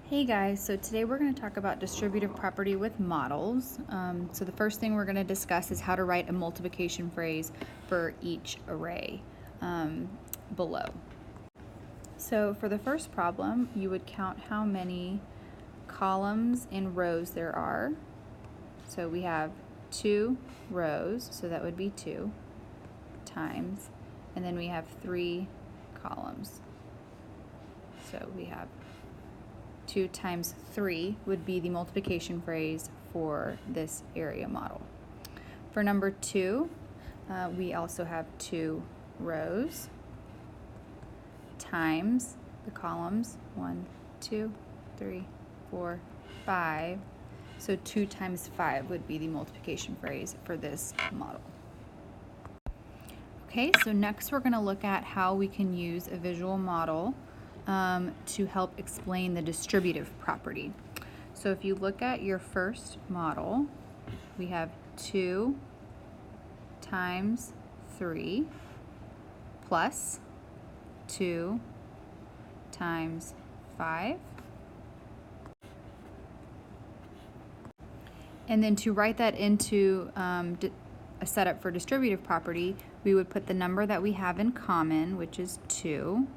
Hey guys, so today we're going to talk about distributive property with models. So the first thing we're going to discuss is how to write a multiplication phrase for each array below. So for the first problem, you would count how many columns and rows there are. So we have 2 rows, so that would be 2 times, and then we have 3 columns. So we have 2 times 3 would be the multiplication phrase for this area model. For number 2, we also have 2 rows times the columns 1, 2, 3, 4, 5. So 2 times 5 would be the multiplication phrase for this model. Okay, so next we're going to look at how we can use a visual model to help explain the distributive property. So if you look at your first model, we have 2 times 3 plus 2 times 5. And then to write that into a setup for distributive property, we would put the number that we have in common, which is 2,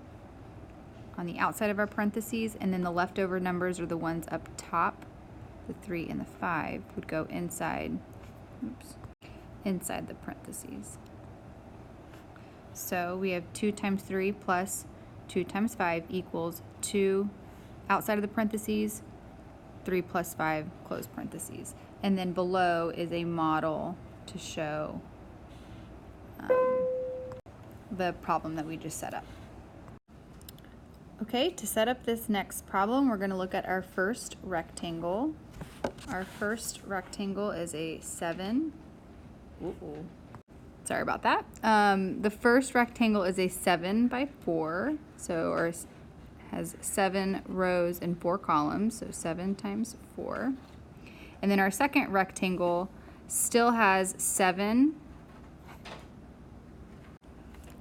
on the outside of our parentheses, and then the leftover numbers are the ones up top. The 3 and the 5 would go inside the parentheses. So we have 2 times 3 plus 2 times 5 equals 2 outside of the parentheses, 3 plus 5 close parentheses. And then below is a model to show the problem that we just set up. Okay, to set up this next problem, we're going to look at our first rectangle. Our first rectangle is a 7. Sorry about that. The first rectangle is a 7 by 4, or has 7 rows and 4 columns, so 7 times 4. And then our second rectangle still has 7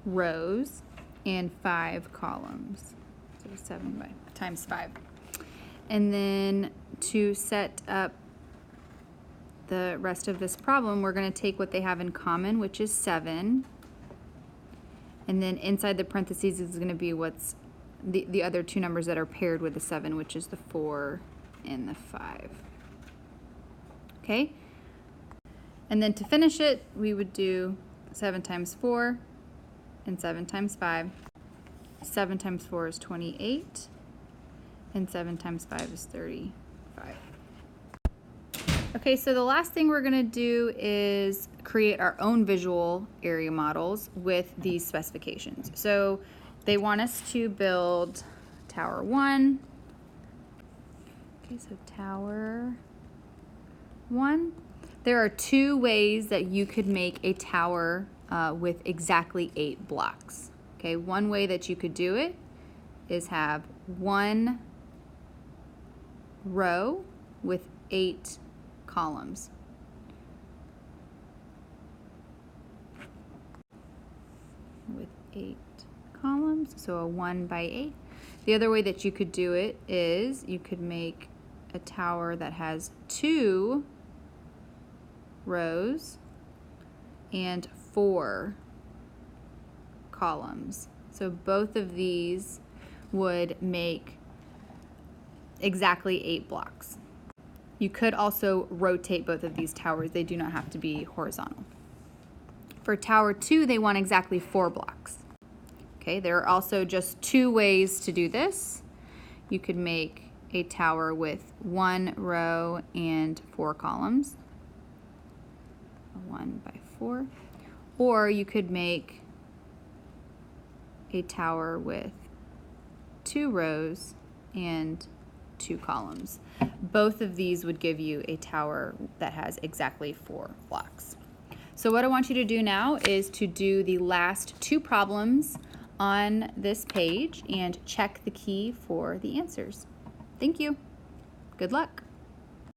rows and 5 columns. So 7 times 5. And then to set up the rest of this problem, we're going to take what they have in common, which is 7. And then inside the parentheses is going to be what's the other 2 numbers that are paired with the 7, which is the 4 and the 5. Okay? And then to finish it, we would do 7 times 4 and 7 times 5. 7 times 4 is 28, and 7 times 5 is 35. Okay, so the last thing we're going to do is create our own visual area models with these specifications. So they want us to build Tower 1. Okay, so Tower 1. There are 2 ways that you could make a tower with exactly 8 blocks. Okay, one way that you could do it is have 1 row with 8 columns. With 8 columns, so a 1 by 8. The other way that you could do it is you could make a tower that has 2 rows and 4 columns. So both of these would make exactly 8 blocks. You could also rotate both of these towers. They do not have to be horizontal. For Tower 2, they want exactly 4 blocks. Okay, there are also just 2 ways to do this. You could make a tower with 1 row and 4 columns. 1 by 4. Or you could make a tower with 2 rows and 2 columns. Both of these would give you a tower that has exactly 4 blocks. So what I want you to do now is to do the last 2 problems on this page and check the key for the answers. Thank you. Good luck.